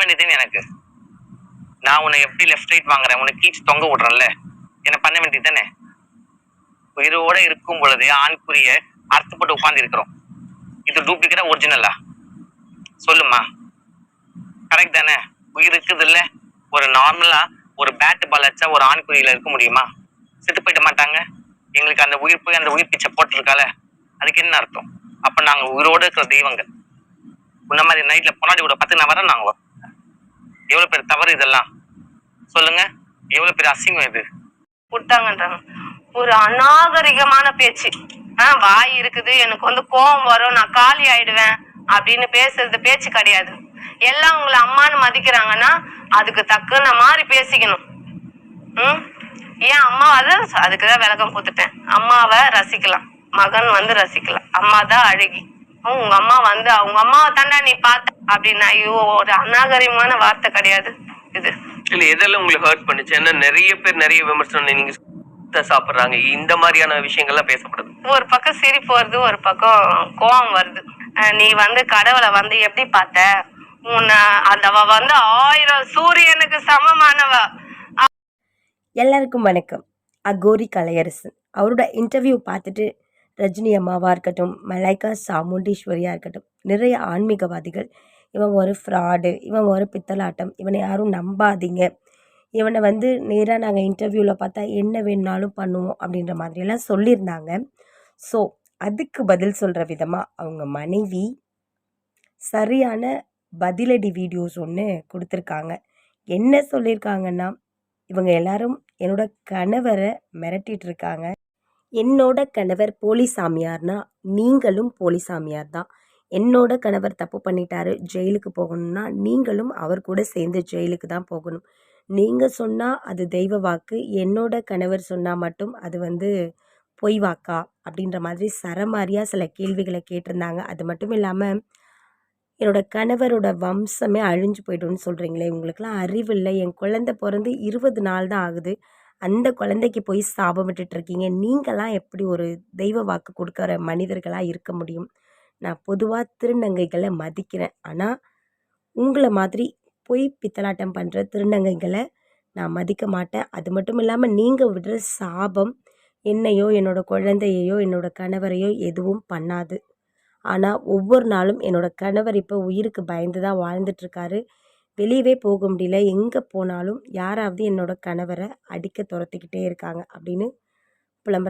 வேண்டியதுன்னு எனக்கு. நான் உன்னை எப்படி லெஃப்ட் ரைட் வாங்குறேன், உன்னை கீச்சு தொங்க விடுறேன்ல, என்ன பண்ண வேண்டியது தானே. உயிரோட இருக்கும் பொழுது ஆண்குறிய அர்த்தப்பட்டு உட்கார்ந்து இருக்கிறோம். இது டூப்ளிகேட்டா ஒரிஜினலா சொல்லுமா? கரெக்ட் தானே? உயிர் இருக்குது இல்ல, ஒரு நார்மலா ஒரு பேட் பால் அடிச்சா ஒரு ஆண்குறியில இருக்க முடியுமா? செத்து போயிட மாட்டாங்க. எங்களுக்கு அந்த உயிர் போய் அந்த உயிர் பிச்சை போட்டிருக்கால, அதுக்கு என்ன அர்த்தம்? அப்ப நாங்க உயிரோடு இருக்கிற தெய்வங்கள். உன்ன மாதிரி நைட்ல பொன்னாடி கூட பார்த்து நான் வரேன். நாங்க எவ்வளவு பேர் தவறு இதெல்லாம் சொல்லுங்க. எவ்வளவு பேர் அசிங்கம் இது விட்டாங்கன்றாங்க. ஒரு அநாகரிகமான பேச்சு. வாய் இருக்குது, எனக்கு கோபம் வரும், நான் காலி ஆயிடுவேன் அப்படின்னு பேசுறது பேச்சு கிடையாது. எல்லாம் உங்களை அம்மான்னு மதிக்கிறாங்கன்னா அதுக்கு தக்குன மாதிரி பேசிக்கணும். ஏன் அம்மா அதுக்குதான் விளக்கம் கொடுத்துட்டேன். அம்மாவை ரசிக்கலாம், மகன் ரசிக்கலாம். அம்மா தான் அழகி. உங்க அம்மா அவங்க அம்மாவை தாண்டா நீ பார்த்த அப்படின்னா, ஐயோ, ஒரு அநாகரிகமான வார்த்தை கிடையாது இது. இல்ல எதெல்லாம் உங்களுக்கு ஹர்ட் பண்ணுச்சு? ஏன்னா நிறைய பேர் நிறைய விமர்சனம், நீங்க சாப்பிடுறாங்க, இந்த மாதிரியான விஷயங்கள்லாம் பேசப்படுது. ஒரு பக்கம் சிரிப்பு வருது, ஒரு பக்கம் கோபம் வருது. நீ கடவுளை எப்படி பார்த்த? உன்னை அதவ 1000 சூரியனுக்கு சமமானவ. எல்லாருக்கும் வணக்கம். அகோரி கலையரசன் அவரோட இன்டர்வியூ பார்த்துட்டு ரஜினி அம்மாவாக இருக்கட்டும், மலைக்கா சாமுண்டீஸ்வரியாக இருக்கட்டும், நிறைய ஆன்மீகவாதிகள் இவன் ஒரு ஃப்ராடு, இவன் ஒரு பித்தலாட்டம், இவனை யாரும் நம்பாதீங்க, இவனை நேராக நாங்கள் இன்டர்வியூவில் பார்த்தா என்ன வேணுனாலும் பண்ணுவோம் அப்படின்ற மாதிரியெல்லாம் சொல்லியிருந்தாங்க. ஸோ அதுக்கு பதில் சொல்கிற விதமாக அவங்க மனைவி சரியான பதிலடி வீடியோஸ் ஒன்று கொடுத்துருக்காங்க. என்ன சொல்லியிருக்காங்கன்னா, இவங்க எல்லாரும் என்னோட கணவரை மிரட்டிகிட்டு இருக்காங்க. என்னோட கணவர் போலி சாமியார்னா நீங்களும் போலி சாமியார் தான். என்னோட கணவர் தப்பு பண்ணிட்டாரு, ஜெயிலுக்கு போகணும்னா நீங்களும் அவர் கூட சேர்ந்து ஜெயிலுக்கு தான் போகணும். நீங்கள் சொன்னால் அது தெய்வ வாக்கு, என்னோட கணவர் சொன்னால் மட்டும் அது பொய் வாக்கா அப்படின்ற மாதிரி சரமாரியாக சில கேள்விகளை கேட்டிருந்தாங்க. அது மட்டும் இல்லாமல், என்னோடய கணவரோட வம்சமே அழிஞ்சு போய்டும்னு சொல்கிறீங்களே, உங்களுக்கெல்லாம் அறிவு இல்லை, என் குழந்தை பிறந்து 20 நாள் தான் ஆகுது, அந்த குழந்தைக்கு போய் சாபம் விட்டுட்ருக்கீங்க, நீங்களாம் எப்படி ஒரு தெய்வ வாக்கு கொடுக்குற மனிதர்களாக இருக்க முடியும்? நான் பொதுவாக திருநங்கைகளை மதிக்கிறேன், ஆனால் உங்களை மாதிரி பொய் பித்தலாட்டம் பண்ணுற திருநங்கைகளை நான் மதிக்க மாட்டேன். அது மட்டும் இல்லாமல் நீங்கள் விடுற சாபம் என்னையோ என்னோடய குழந்தையையோ என்னோடய கணவரையோ எதுவும் பண்ணாது. ஆனால் ஒவ்வொரு நாளும் என்னோடய கணவர் இப்போ உயிருக்கு பயந்து தான் வாழ்ந்துட்டுருக்காரு. வெளியவே போக முடியல, எங்கே போனாலும் யாராவது என்னோடய கணவரை அடிக்க துரத்திக்கிட்டே இருக்காங்க அப்படின்னு புலம்புறாங்க.